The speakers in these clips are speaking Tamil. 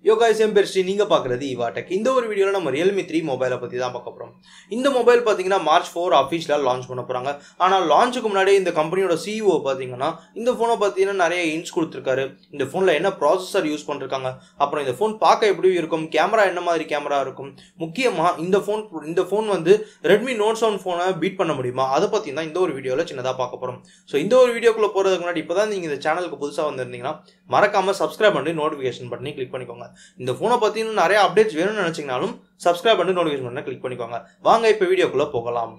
Yo guys, I'm Percy. நீங்க பார்க்கிறது இவாடெக். இந்த ஒரு வீடியோல நம்ம Realme 3 மொபைலை பத்தி தான் பார்க்க போறோம். இந்த மொபைல் பாத்தீங்கன்னா March 4 ஆபீஷியலா லான்ச் பண்ண போறாங்க. ஆனா லான்ச்சுக்கு முன்னாடி இந்த கம்பெனியோட CEO பாத்தீங்கன்னா இந்த போனை பத்தின நிறைய இன்ஸ் கொடுத்திருக்காரு. இந்த போன்ல என்ன ப்ராசஸர் யூஸ் பண்ணிருக்காங்க, அப்புறம் இந்த போன் பார்க்க எப்படி இருக்கும், கேமரா என்ன மாதிரி கேமரா இருக்கும், முக்கியமா இந்த போன் வந்து Redmi Note 7 போனை பீட் பண்ண முடியுமா, அதை பத்தி தான் இந்த ஒரு வீடியோல சின்னதா பார்க்க போறோம். சோ இந்த ஒரு வீடியோக்குள்ள போறதுக்கு முன்னாடி இப்பதான் நீங்க இந்த சேனலுக்கு புதுசா வந்திருந்தீங்கன்னா மறக்காம சப்ஸ்கிரைப் பண்ணி நோட்டிஃபிகேஷன் பட்டனை கிளிக் பண்ணிக்கோங்க. இந்த போனை பத்தி இன்னும் நிறைய அப்டேட்ஸ் வேணும்னு நினைச்சீங்கனாலும் சப்ஸ்கிரைப் பண்ணி நோட்டிஃபிகேஷன் பட்டனை கிளிக் பண்ணிக்கோங்க. வாங்க இப்ப வீடியோக்குள்ள போகலாம்.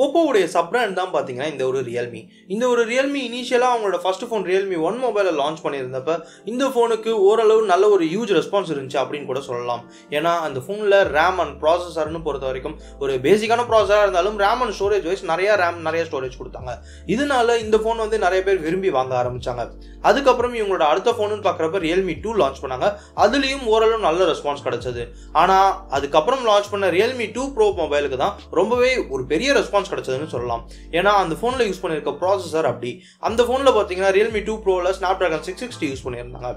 Oppo உடைய சப் பிராண்ட் தான் பாத்தீங்கன்னா இந்த ஒரு Realme. இந்த ஒரு Realme இனிஷியலா அவங்களோட ஃபர்ஸ்ட் ஃபோன் Realme 1 மொபைலை லான்ச் பண்ணியிருந்தப்ப இந்த ஃபோனுக்கு ஓரளவு நல்ல ஒரு ஹியூஜ் ரெஸ்பான்ஸ் இருந்துச்சு அப்படின்னு கூட சொல்லலாம். ஏன்னா அந்த ஃபோன்ல RAM அண்ட் ப்ராசஸர்னு பொறுத்த வரைக்கும் ஒரு பேசிக்கான ப்ராசஸரா இருந்தாலும் RAM அண்ட் ஸ்டோரேஜ் வைஸ் நிறைய ஸ்டோரேஜ் கொடுத்தாங்க. இதனால இந்த ஃபோன் வந்து நிறைய பேர் விரும்பி வாங்க ஆரம்பிச்சாங்க. அதுக்கப்புறம் இவங்களோட அடுத்த ஃபோனுன்னு பார்க்குறப்ப Realme 2 லான்ச் பண்ணாங்க. அதுலயும் ஓரளவு நல்ல ரெஸ்பான்ஸ் கிடைச்சது. ஆனா அதுக்கப்புறம் லான்ச் பண்ண Realme 2 Pro மொபைலுக்கு தான் ரொம்பவே ஒரு பெரிய ரெஸ்பான்ஸ் கிடைச்சதுன்னு சொல்லலாம். ஏன்னா அந்த போன்ல யூஸ் பண்ணிருக்க ப்ராசஸர் அப்படி. அந்த போன்ல பாத்தீங்கன்னா Realme 2 Proல Snapdragon 660 யூஸ் பண்ணியிருந்தாங்க.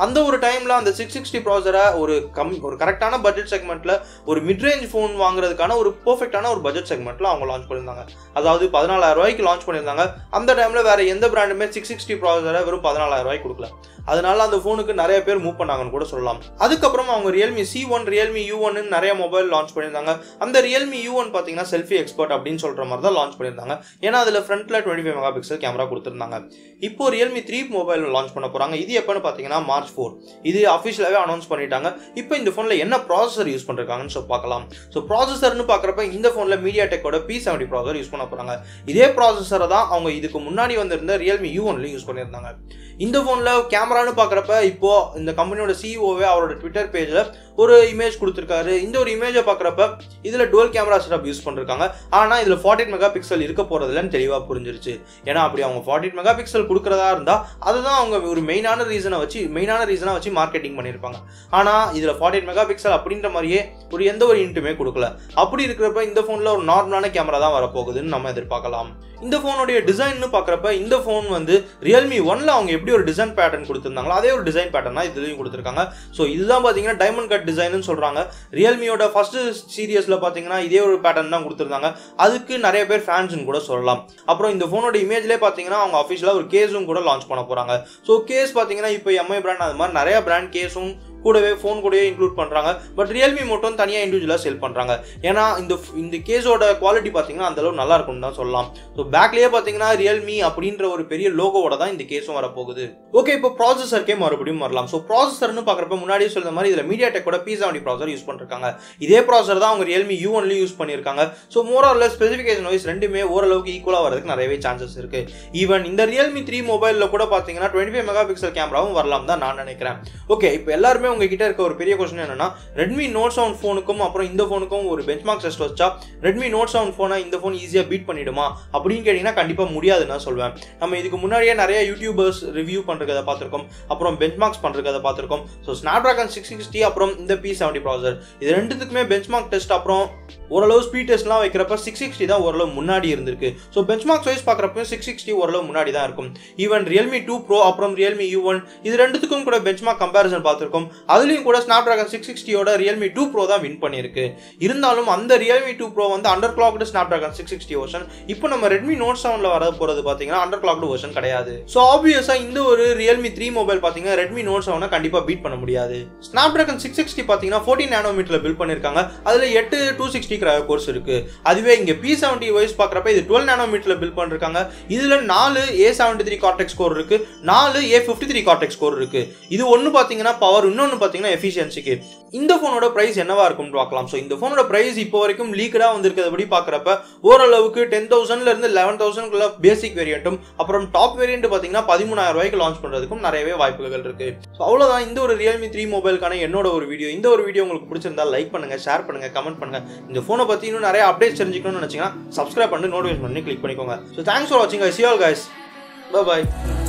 அந்த ஒரு டைம்ல அந்த 660 ப்ராசஸரை ஒரு கரெக்டான பட்ஜெட் செக்மெண்ட்ல ஒரு மிட் ரேஞ்ச் போன் வாங்குறதுக்கான ஒரு பெர்ஃபெக்ட்டான ஒரு பட்ஜெட் செக்மெண்ட்ல அவங்க லான்ச் பண்ணியிருந்தாங்க. அதாவது 14,000 ரூபாய்க்கு லான்ச் பண்ணியிருந்தாங்க. அந்த டைம்ல வேற எந்த பிராண்டுமே 660 ப்ராசஸரை வெறும் 14,000 ரூபாய்க்கு கொடுக்கல. அதனால அந்த போனுக்கு நிறைய பேர் மூவ் பண்ணாங்கன்னு கூட சொல்லலாம். அதுக்கப்புறம் அவங்க Realme C1, Realme U1 நிறைய மொபைல் லான்ச் பண்ணியிருந்தாங்க. அந்த Realme U1 பாத்தீங்கன்னா செல்ஃபி எக்ஸ்பர்ட் அப்படின்னு சொல்ற மாதிரி தான் லான்ச் பண்ணியிருந்தாங்க. ஏன்னா அதுல ஃப்ரண்ட்ல 25 மெகா பிக்சல் கேமரா கொடுத்திருந்தாங்க. இப்போ Realme 3 மொபைல் லான்ச் பண்ண போறாங்க. இது எப்பன்னு பாத்தீங்கன்னா March 4. இது அபிஷியலாவே அனௌன்ஸ் பண்ணிட்டாங்க. இப்போ இந்த போன்ல என்ன ப்ராசஸர் யூஸ் பண்றாங்கன்னு பார்க்கலாம். சோ ப்ராசஸர்னு பாக்குறப்ப இந்த போன்ல MediaTekோட P70 ப்ராசஸர் யூஸ் பண்ண போறாங்க. இதே ப்ராசஸரை தான் அவங்க இதுக்கு முன்னாடி வந்திருந்த Realme U1ல யூஸ் பண்ணியிருந்தாங்க. இந்த போன்ல கேமரான்னு பாக்குறப்ப இப்போ இந்த கம்பெனியோட சிஇஓவே அவரோட ட்விட்டர் பேஜ்ல ஒரு இமேஜ் கொடுத்திருக்காரு. இந்த ஒரு இமேஜை பாக்குறப்ப இதுல டுவல் கேமரா செட்டப் யூஸ் பண்ணிருக்காங்க. ஆனா இதுல 48 மெகா பிக்சல் இருக்க போறதுலன்னு தெளிவா புரிஞ்சிருச்சு. ஏன்னா அப்படி அவங்க 48 மெகா பிக்சல் கொடுக்கறதா இருந்தா அதுதான் அவங்க ஒரு மெயினான ரீசனா வச்சு மார்க்கெட்டிங் பண்ணிருப்பாங்க. ஆனா இதுல 48 மெகா பிக்சல் அப்படின்ற மாதிரியே ஒரு எந்த ஒரு இன்ட்டுமே கொடுக்கல. அப்படி இருக்கிறப்ப இந்த போன்ல ஒரு நார்மலான கேமரா தான் வரப்போகுதுன்னு நம்ம எதிர்பார்க்கலாம். இந்த போனுடைய டிசைன் பாக்குறப்ப இந்த போன் வந்து Realme 1ல அவங்க எப்படி ஒரு டிசைன் பேட்டர்ன் கொடுத்திருந்தாங்களோ அதே ஒரு டிசைன் பேட்டர்ன் தான் இதுலயும் கொடுத்திருக்காங்க. சோ இதுதான் பாத்தீங்கன்னா டைமண்ட் கட் டிசைன்னு சொல்றாங்க. Realmeயோட ஃபர்ஸ்ட் சீரியஸ்ல பாத்தீங்கன்னா இதே ஒரு பேட்டர்ன் தான் கொடுத்திருந்தாங்க. அதுக்கு நிறைய பேர் ஃபேன்ஸ்னு கூட சொல்லலாம். அப்புறம் இந்த போனோட இமேஜ்லயே பாத்தீங்கன்னா அவங்க அபிஷியலா ஒரு கேஸும் கூட லான்ச் பண்ண போறாங்க. சோ கேஸ் பாத்தீங்கன்னா இப்போ MI பிராண்ட் அது மாதிரி நிறைய பிராண்ட் கேஸும் கூடவே ஃபோன் கூடவே இன்க்ளூட் பண்றாங்க. பட் Realme மட்டும் தனியா இண்டிவிஜுவலா சேல் பண்றாங்க. ஏன்னா இந்த கேஸோட குவாலிட்டி பாத்தீங்கன்னா அந்த அளவு நல்லா இருக்கும்னு தான் சொல்லலாம். ஸோ பேக்லயே பாத்தீங்கன்னா Realme அப்படின்ற ஒரு பெரிய லோகோவோட தான் இந்த கேஸும் வரப்போகுது. ஓகே, இப்போ ப்ராசஸருக்கே மறுபடியும் வரலாம். ஸோ ப்ராசஸர்னு பாக்குறப்ப முன்னாடியே சொல்ற மாதிரி இதுல MediaTekோட P70 ப்ராசஸர் யூஸ் பண்ணிருக்காங்க. இதே ப்ராசஸர் தான் அவங்க Realme U1லயும் யூஸ் பண்ணிருக்காங்க. So more or less specification wise ரெண்டுமே ஓரளவுக்கு ஈக்குவலா வரதுக்கு நிறையவே சான்சஸ் இருக்கு. ஈவன் இந்த Realme 3 மொபைல்ல கூட பாத்தீங்கன்னா 25 மெகா பிக்சல் கேமராவும் வரலாம் தான் நான் நினைக்கிறேன். ஓகே, இப்போ எல்லாருமே உங்ககிட்ட இருக்க ஒரு பெரிய क्वेश्चन என்னன்னா Redmi Note 7 ஃபோனுக்கும் அப்புறம் இந்த ஃபோனுக்கும் ஒரு பெஞ்ச்மார்க் டெஸ்ட் வச்சா Redmi Note 7 ஃபோனை இந்த ஃபோன் ஈஸியா பீட் பண்ணிடுமா அப்படின்னு கேட்டீங்கன்னா கண்டிப்பா முடியாதுன்னு நான் சொல்வேன். நம்ம இதுக்கு முன்னாடியே நிறைய யூடியூபர்ஸ் ரிவ்யூ பண்றத பார்த்திருக்கோம், அப்புறம் பெஞ்ச்மார்க்ஸ் பண்றத பார்த்திருக்கோம். ஸோ Snapdragon 660 அப்புறம் இந்த P70 ப்ராசஸர் இது ரெண்டுத்துக்குமே பெஞ்ச்மார்க் டெஸ்ட் அப்புறம் ஓரளவு ஸ்பீட் டெஸ்ட்லாம் வைக்கிறப்ப 660 தான் ஓரளவு முன்னாடி இருந்திருக்கு. ஸோ பெஞ்ச்மார்க் வைஸ் பார்க்குறப்ப 660 ஓரளவு முன்னாடி தான் இருக்கும். ஈவன் Realme 2 Pro அப்புறம் Realme U1 இது ரெண்டுத்துக்கும் கூட பெஞ்ச்மார்க் கம்பேரிசன் பார்த்திருக்கோம். அதுலயும் கூட Snapdragon 660யோட Realme 2 Pro தான் வின் பண்ணிருக்கு. இருந்தாலும் அந்த Realme 2 Pro வந்து அண்டர் கிளாக்டு Snapdragon 660 வெர்ஷன். இப்போ நம்ம Redmi Note 7ல வர போறது பாத்தீங்கன்னா அண்டர் கிளாக்டு வெர்ஷன் கிடையாது. ஸோ ஆப்வியஸா இந்த ஒரு Realme 3 மொபைல் பாத்தீங்கன்னா Redmi Note 7 கண்டிப்பா பீட் பண்ண முடியாது. Snapdragon 660 பாத்தீங்கன்னா 14 நானோமீட்டர்ல பில்ட் பண்ணிருக்காங்க. அதுல 8 260 கோர்ஸ் இருக்கு. அதுவே இங்க P70 வைஸ் பாக்குறப்ப இது 12 நானோமீட்டர்ல பில்ட் பண்ணிருக்காங்க. இதுல 4 A73 Cortex கோர் இருக்கு, 4 A53 Cortex கோர் இருக்கு. இது ஒன்னு பாத்தீங்கன்னா பவர், இன்னொன்னு பாத்தீங்கன்னா எஃபிஷியன்சிக்கு. இந்த போனோட பிரைஸ் என்னவா இருக்கும்னு பார்க்கலாம். சோ இந்த போனோட பிரைஸ் இப்போ வரைக்கும் லீக்கடா வந்திருக்கிறபடி பாக்குறப்ப ஓரளவுக்கு 10,000ல இருந்து 11,000 பேசிக் வேரியன்ட்டும் அப்புறம் டாப் வேரியன்ட் பாத்தீங்கன்னா 13,000 ரூபாய்க்கு லான்ச் பண்றதுக்கும் நிறையவே வாய்ப்புகள் இருக்கு. சோ அவ்வளவுதான் இந்த ஒரு Realme 3 மொபைலுக்கான என்னோட ஒரு வீடியோ. இந்த ஒரு வீடியோ உங்களுக்கு பிடிச்சிருந்தா லைக் பண்ணுங்க, ஷேர் பண்ணுங்க, கமெண்ட் பண்ணுங்க. இந்த போனை பத்தி இன்னும் நிறைய அப்டேட்ஸ் தெரிஞ்சுக்கணும்னு நினைச்சீங்கன்னா சப்ஸ்கிரைப் பண்ணி நோட்டிஃபிகேஷன் பண்ணி கிளிக் பண்ணிக்கோங்க. So thanks for watching guys. See you all guys. Bye bye.